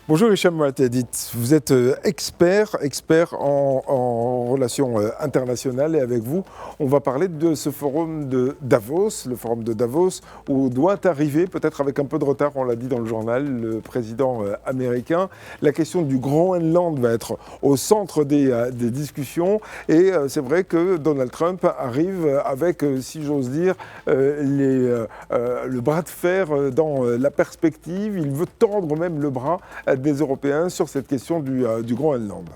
Bonjour Hicham Moatedit, vous êtes expert en relations internationales et avec vous, on va parler de ce forum de Davos, le forum de Davos, où doit arriver, peut-être avec un peu de retard, on l'a dit dans le journal, le président américain. La question du Groenland va être au centre des discussions et c'est vrai que Donald Trump arrive avec, si j'ose dire, le bras de fer dans la perspective. Il veut tendre même le bras des Européens sur cette question du Groenland.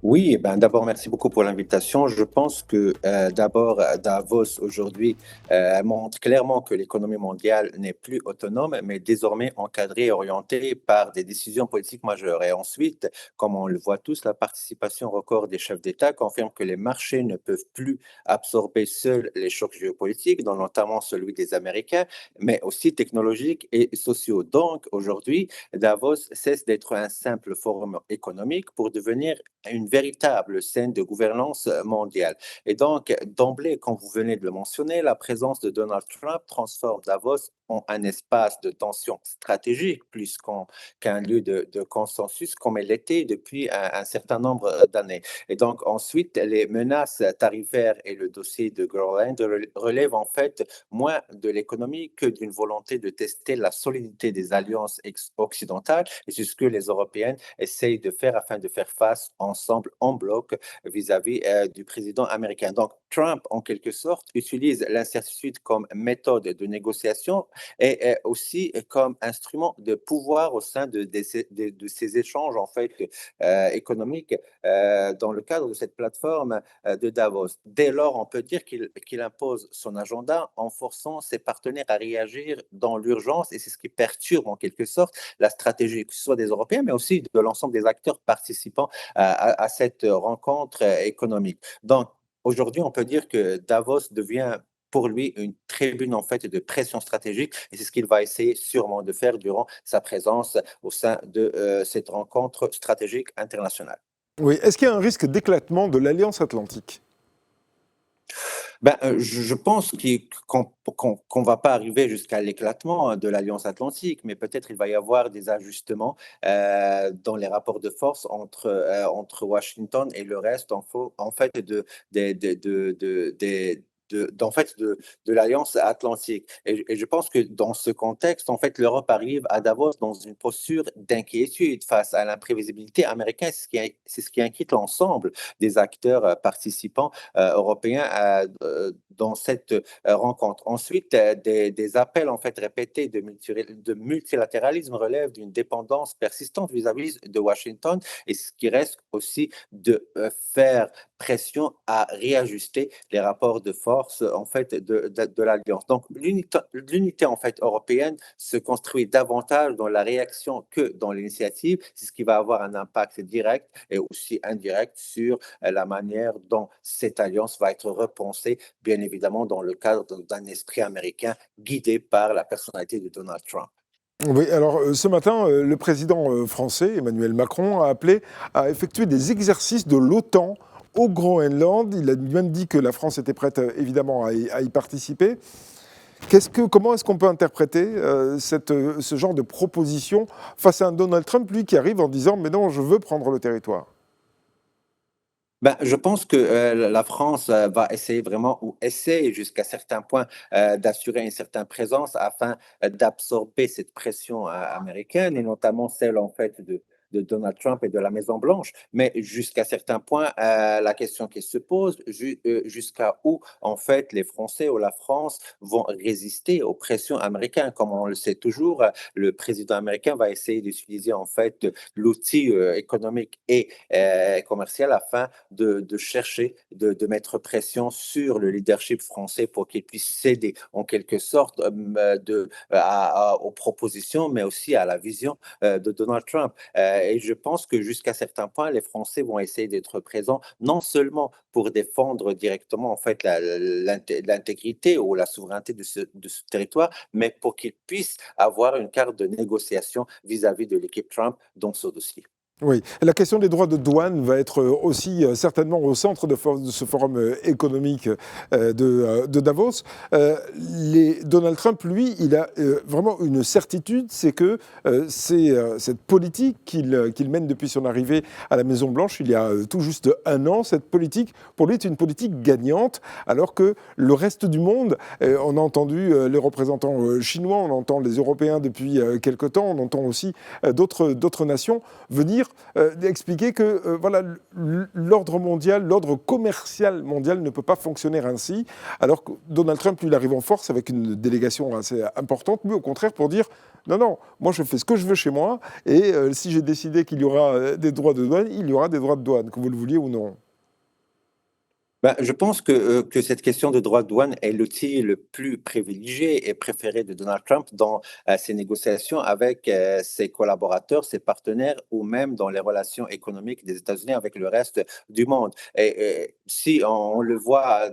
Oui, d'abord, merci beaucoup pour l'invitation. Je pense que d'abord, Davos aujourd'hui montre clairement que l'économie mondiale n'est plus autonome, mais désormais encadrée et orientée par des décisions politiques majeures. Et ensuite, comme on le voit tous, la participation record des chefs d'État confirme que les marchés ne peuvent plus absorber seuls les chocs géopolitiques, dont notamment celui des Américains, mais aussi technologiques et sociaux. Donc, aujourd'hui, Davos cesse d'être un simple forum économique pour devenir une véritable scène de gouvernance mondiale. Et donc, d'emblée, comme vous venez de le mentionner, la présence de Donald Trump transforme Davos en un espace de tension stratégique plus qu'un lieu de consensus comme elle l'était depuis un certain nombre d'années. Et donc, ensuite, les menaces tarifaires et le dossier de Groenland relèvent en fait moins de l'économie que d'une volonté de tester la solidité des alliances occidentales. Et c'est ce que les Européennes essayent de faire afin de faire face ensemble en bloc vis-à-vis du président américain. Donc, Trump, en quelque sorte, utilise l'incertitude comme méthode de négociation et aussi comme instrument de pouvoir au sein de ces échanges en fait économiques dans le cadre de cette plateforme de Davos. Dès lors, on peut dire qu'il impose son agenda en forçant ses partenaires à réagir dans l'urgence et c'est ce qui perturbe en quelque sorte la stratégie, que ce soit des Européens, mais aussi de l'ensemble des acteurs participant à cette rencontre économique. Donc, aujourd'hui, on peut dire que Davos devient pour lui une tribune en fait de pression stratégique et c'est ce qu'il va essayer sûrement de faire durant sa présence au sein de cette rencontre stratégique internationale. Oui, est-ce qu'il y a un risque d'éclatement de l'Alliance Atlantique? Je pense qu'on va pas arriver jusqu'à l'éclatement de l'Alliance Atlantique, mais peut-être il va y avoir des ajustements dans les rapports de force entre Washington et le reste, en fait, d'en fait de l'Alliance Atlantique. Et je pense que dans ce contexte, en fait, l'Europe arrive à Davos dans une posture d'inquiétude face à l'imprévisibilité américaine. C'est ce qui inquiète l'ensemble des acteurs participants européens dans cette rencontre. Ensuite, des appels en fait répétés de multilatéralisme relèvent d'une dépendance persistante vis-à-vis de Washington et ce qui reste aussi de faire pression à réajuster les rapports de force en fait de l'alliance. Donc l'unité en fait européenne se construit davantage dans la réaction que dans l'initiative. C'est ce qui va avoir un impact direct et aussi indirect sur la manière dont cette alliance va être repensée, bien évidemment dans le cadre d'un esprit américain guidé par la personnalité de Donald Trump. Oui, alors ce matin, le président français, Emmanuel Macron, a appelé à effectuer des exercices de l'OTAN au Groenland. Il a même dit que la France était prête évidemment à y participer. Comment est-ce qu'on peut interpréter ce genre de proposition face à un Donald Trump, lui, qui arrive en disant «Mais non, je veux prendre le territoire»? Je pense que la France va essayer vraiment, ou essaie jusqu'à certains points, d'assurer une certaine présence afin d'absorber cette pression américaine et notamment celle en fait de Donald Trump et de la Maison Blanche. Mais jusqu'à certains points, la question qui se pose, jusqu'à où en fait les Français ou la France vont résister aux pressions américaines. Comme on le sait toujours, le président américain va essayer d'utiliser en fait l'outil économique et commercial afin de chercher de mettre pression sur le leadership français pour qu'il puisse céder en quelque sorte aux propositions, mais aussi à la vision de Donald Trump. Et je pense que jusqu'à certains points, les Français vont essayer d'être présents non seulement pour défendre directement en fait l'intégrité ou la souveraineté de ce territoire, mais pour qu'ils puissent avoir une carte de négociation vis-à-vis de l'équipe Trump dans ce dossier. Oui, la question des droits de douane va être aussi certainement au centre de ce forum économique de Davos. Donald Trump, lui, il a vraiment une certitude, c'est que c'est cette politique qu'il mène depuis son arrivée à la Maison-Blanche, il y a tout juste un an, cette politique, pour lui, est une politique gagnante, alors que le reste du monde, on a entendu les représentants chinois, on entend les Européens depuis quelque temps, on entend aussi d'autres nations venir expliquer que voilà, l'ordre mondial, l'ordre commercial mondial ne peut pas fonctionner ainsi, alors que Donald Trump, lui, il arrive en force avec une délégation assez importante, mais au contraire pour dire non, non, moi je fais ce que je veux chez moi, et si j'ai décidé qu'il y aura des droits de douane, il y aura des droits de douane, que vous le vouliez ou non. Ben, je pense que cette question de droit de douane est l'outil le plus privilégié et préféré de Donald Trump dans ses négociations avec ses collaborateurs, ses partenaires ou même dans les relations économiques des États-Unis avec le reste du monde. Et si on le voit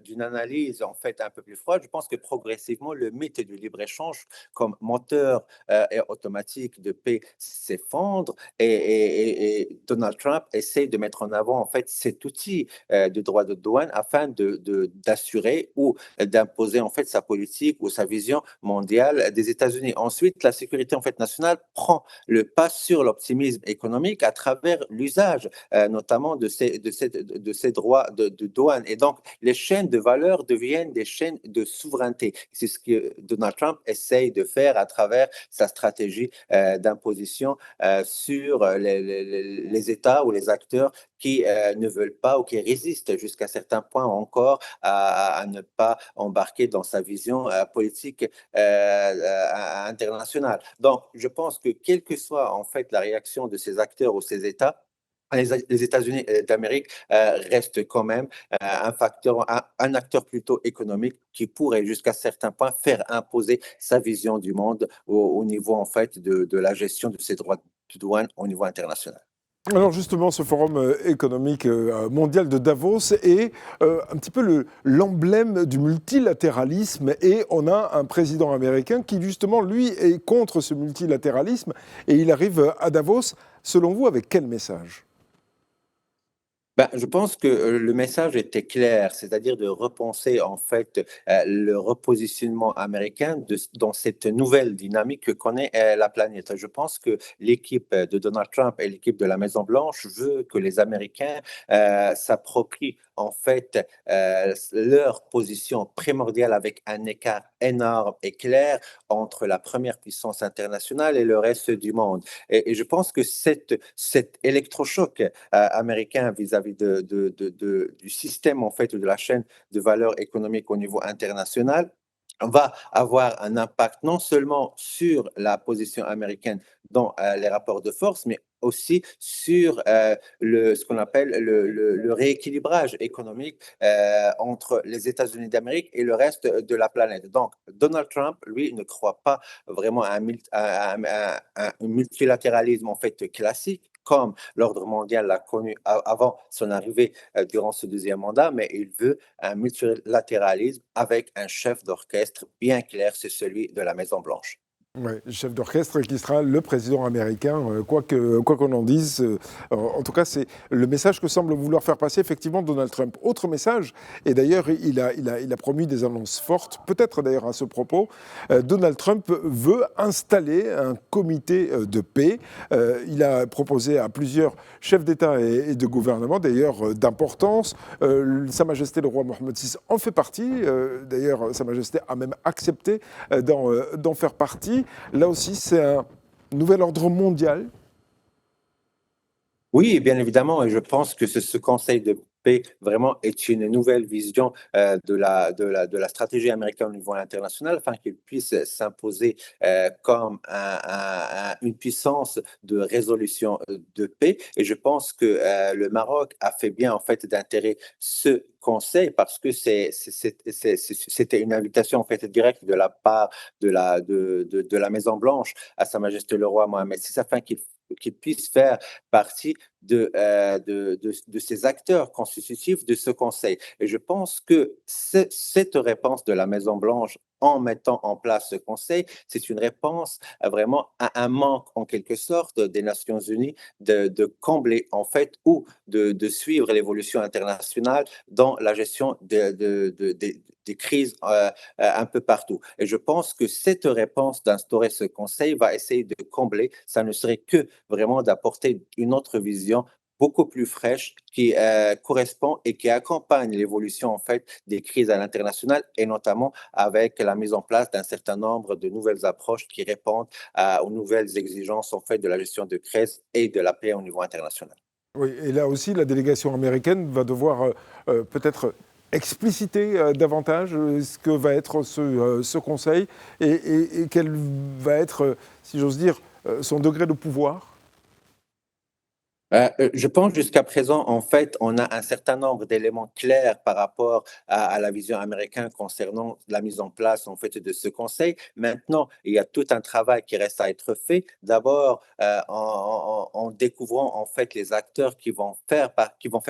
d'une analyse en fait un peu plus froide, je pense que progressivement le mythe du libre-échange comme moteur et automatique de paix s'effondre et Donald Trump essaie de mettre en avant en fait cet outil de droits de douane afin d'assurer ou d'imposer en fait sa politique ou sa vision mondiale des États-Unis. Ensuite, la sécurité en fait nationale prend le pas sur l'optimisme économique à travers l'usage notamment de ces droits de douane. Et donc, les chaînes de valeur deviennent des chaînes de souveraineté. C'est ce que Donald Trump essaye de faire à travers sa stratégie d'imposition sur les États ou les acteurs qui ne veulent pas ou qui résistent jusqu'à certains points encore à ne pas embarquer dans sa vision politique internationale. Donc, je pense que quelle que soit en fait la réaction de ces acteurs ou ces États, les États-Unis d'Amérique restent quand même un acteur plutôt économique qui pourrait jusqu'à certains points faire imposer sa vision du monde au niveau en fait de la gestion de ces droits de douane au niveau international. Alors justement, ce forum économique mondial de Davos est un petit peu l'emblème du multilatéralisme et on a un président américain qui justement, lui, est contre ce multilatéralisme et il arrive à Davos, selon vous, avec quel message? Ben, je pense que le message était clair, c'est-à-dire de repenser en fait le repositionnement américain dans cette nouvelle dynamique que connaît la planète. Je pense que l'équipe de Donald Trump et l'équipe de la Maison-Blanche veut que les Américains s'approprient en fait leur position primordiale avec un écart énorme et clair entre la première puissance internationale et le reste du monde. Et je pense que cet électrochoc américain vis-à-vis du système, en fait, de la chaîne de valeur économique au niveau international, va avoir un impact non seulement sur la position américaine dans les rapports de force, mais aussi sur ce qu'on appelle le rééquilibrage économique entre les États-Unis d'Amérique et le reste de la planète. Donc, Donald Trump, lui, ne croit pas vraiment à un multilatéralisme en fait classique, comme l'ordre mondial l'a connu avant son arrivée durant ce deuxième mandat, mais il veut un multilatéralisme avec un chef d'orchestre bien clair, c'est celui de la Maison-Blanche. Ouais, chef d'orchestre qui sera le président américain, quoi qu'on en dise. En tout cas, c'est le message que semble vouloir faire passer effectivement Donald Trump. Autre message, et d'ailleurs, il a promis des annonces fortes, peut-être d'ailleurs à ce propos. Donald Trump veut installer un comité de paix. Il a proposé à plusieurs chefs d'État et de gouvernement, d'ailleurs d'importance. Sa Majesté le roi Mohammed VI en fait partie. D'ailleurs, Sa Majesté a même accepté d'en faire partie. Là aussi, c'est un nouvel ordre mondial. Oui, bien évidemment, et je pense que ce conseil de paix vraiment est une nouvelle vision de la stratégie américaine au niveau international afin qu'il puisse s'imposer comme une puissance de résolution de paix. Et je pense que le Maroc a fait bien en fait d'intégrer ce conseil parce que c'était une invitation en fait directe de la part de la Maison Blanche à Sa Majesté le roi Mohamed VI afin qu'il qu'il puisse faire partie de ces acteurs constitutifs de ce Conseil. Et je pense que cette réponse de la Maison-Blanche en mettant en place ce Conseil, c'est une réponse vraiment à un manque, en quelque sorte, des Nations Unies de combler, en fait, ou de suivre l'évolution internationale dans la gestion des crises un peu partout. Et je pense que cette réponse d'instaurer ce Conseil va essayer de combler, ça ne serait que vraiment d'apporter une autre vision beaucoup plus fraîche qui correspond et qui accompagne l'évolution en fait des crises à l'international et notamment avec la mise en place d'un certain nombre de nouvelles approches qui répondent aux nouvelles exigences en fait de la gestion de crise et de la paix au niveau international. Oui, et là aussi, la délégation américaine va devoir peut-être expliciter davantage ce que va être ce Conseil et quel va être, si j'ose dire, son degré de pouvoir. Je pense jusqu'à présent, en fait, on a un certain nombre d'éléments clairs par rapport à la vision américaine concernant la mise en place, en fait, de ce conseil. Maintenant, il y a tout un travail qui reste à être fait. D'abord, en découvrant, en fait, les acteurs qui vont faire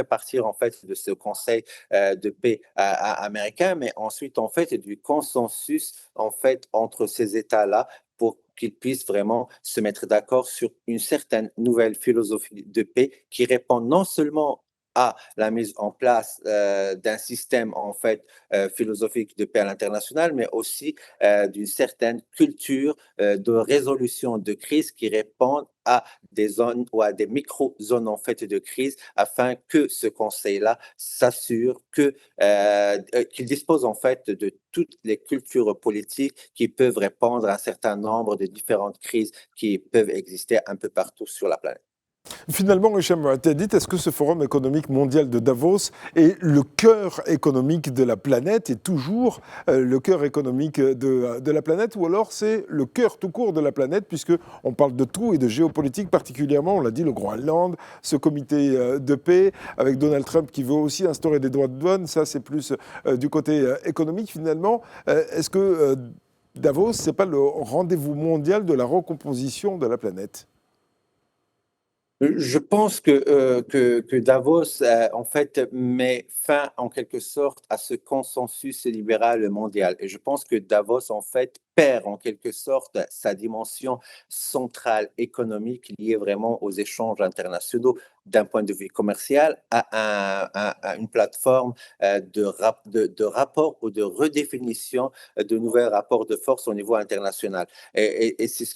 partir, en fait, de ce conseil de paix américain, mais ensuite, en fait, du consensus, en fait, entre ces États-là pour qu'ils puissent vraiment se mettre d'accord sur une certaine nouvelle philosophie de paix qui répond non seulement à la mise en place d'un système en fait philosophique de paix à l'international, mais aussi d'une certaine culture de résolution de crise qui répond à des zones ou à des micro-zones en fait de crise afin que ce conseil-là s'assure qu'il dispose en fait de toutes les cultures politiques qui peuvent répondre à un certain nombre de différentes crises qui peuvent exister un peu partout sur la planète. Finalement, Hicham Tedit, est-ce que ce Forum économique mondial de Davos est le cœur économique de la planète, et toujours le cœur économique de la planète, ou alors c'est le cœur tout court de la planète, puisqu'on parle de tout et de géopolitique particulièrement, on l'a dit, le Groenland, ce comité de paix, avec Donald Trump qui veut aussi instaurer des droits de douane, ça c'est plus du côté économique finalement. Est-ce que Davos, c'est pas le rendez-vous mondial de la recomposition de la planète ? Je pense que Davos, en fait, met fin, en quelque sorte, à ce consensus libéral mondial. Et je pense que Davos, en fait, perd, en quelque sorte, sa dimension centrale économique liée vraiment aux échanges internationaux d'un point de vue commercial à une plateforme de rapport ou de redéfinition de nouveaux rapports de force au niveau international. Et c'est ce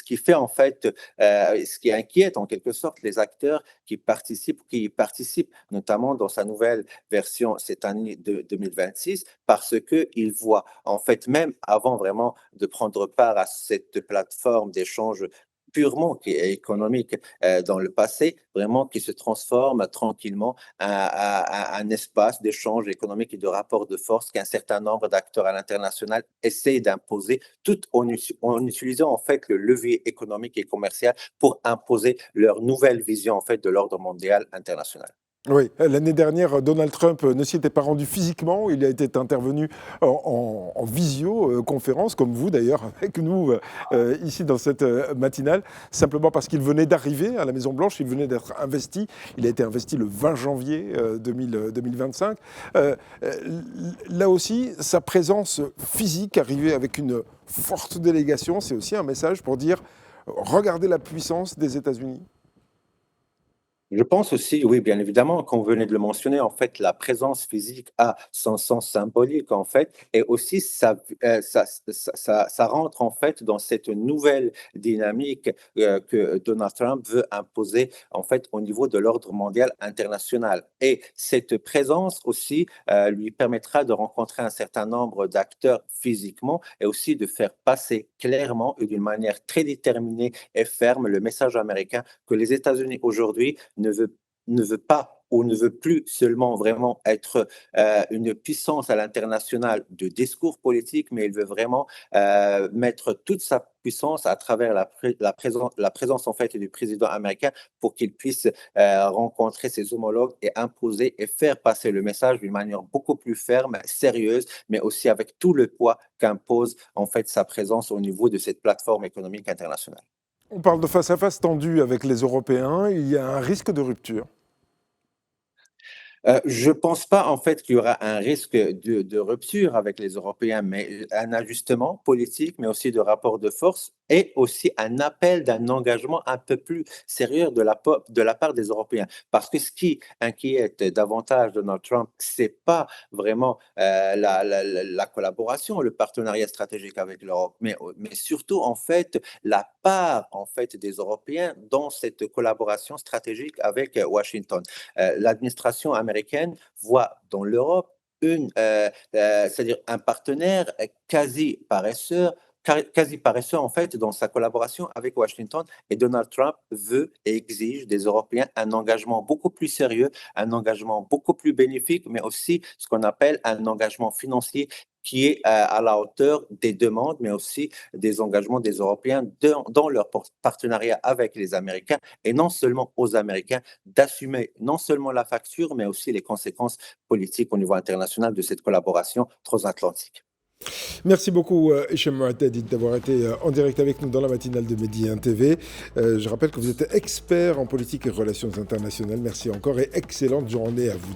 qui fait, en fait, ce qui inquiète en quelque sorte les acteurs qui y participent, notamment dans sa nouvelle version cette année de 2026, parce qu'ils voient, en fait, même avant vraiment de prendre part à cette plateforme d'échange purement qui est économique dans le passé, vraiment qui se transforme tranquillement un espace d'échange économique et de rapport de force qu'un certain nombre d'acteurs à l'international essaient d'imposer, tout en utilisant en fait le levier économique et commercial pour imposer leur nouvelle vision en fait de l'ordre mondial international. Oui, l'année dernière, Donald Trump ne s'y était pas rendu physiquement. Il a été intervenu en visioconférence, comme vous d'ailleurs, avec nous ici dans cette matinale, simplement parce qu'il venait d'arriver à la Maison-Blanche, il venait d'être investi. Il a été investi le 20 janvier 2025. Là aussi, sa présence physique, arrivée avec une forte délégation, c'est aussi un message pour dire regardez la puissance des États-Unis. Je pense aussi, oui, bien évidemment, qu'on venait de le mentionner, en fait, la présence physique a son sens symbolique, en fait, et aussi ça rentre, en fait, dans cette nouvelle dynamique que Donald Trump veut imposer, en fait, au niveau de l'ordre mondial international. Et cette présence aussi lui permettra de rencontrer un certain nombre d'acteurs physiquement et aussi de faire passer clairement et d'une manière très déterminée et ferme le message américain que les États-Unis aujourd'hui ne veut pas ou ne veut plus seulement vraiment être une puissance à l'international de discours politique, mais il veut vraiment mettre toute sa puissance à travers la présence en fait du président américain pour qu'il puisse rencontrer ses homologues et imposer et faire passer le message d'une manière beaucoup plus ferme, sérieuse, mais aussi avec tout le poids qu'impose en fait sa présence au niveau de cette plateforme économique internationale. On parle de face-à-face tendu avec les Européens. Il y a un risque de rupture. Je pense pas en fait qu'il y aura un risque de rupture avec les Européens, mais un ajustement politique, mais aussi de rapport de force et aussi un appel d'un engagement un peu plus sérieux de la part des Européens. Parce que ce qui inquiète davantage Donald Trump, c'est pas vraiment la collaboration, le partenariat stratégique avec l'Europe, mais surtout en fait la part en fait des Européens dans cette collaboration stratégique avec Washington. L'administration américaine voit dans l'Europe c'est-à-dire un partenaire quasi paresseux en fait dans sa collaboration avec Washington, et Donald Trump veut et exige des Européens un engagement beaucoup plus sérieux, un engagement beaucoup plus bénéfique, mais aussi ce qu'on appelle un engagement financier qui est à la hauteur des demandes, mais aussi des engagements des Européens dans leur partenariat avec les Américains, et non seulement aux Américains d'assumer non seulement la facture, mais aussi les conséquences politiques au niveau international de cette collaboration transatlantique. Merci beaucoup, Hichem Moatedi, d'avoir été en direct avec nous dans la matinale de Midi 1 TV. Je rappelle que vous êtes expert en politique et relations internationales. Merci encore et excellente journée à vous.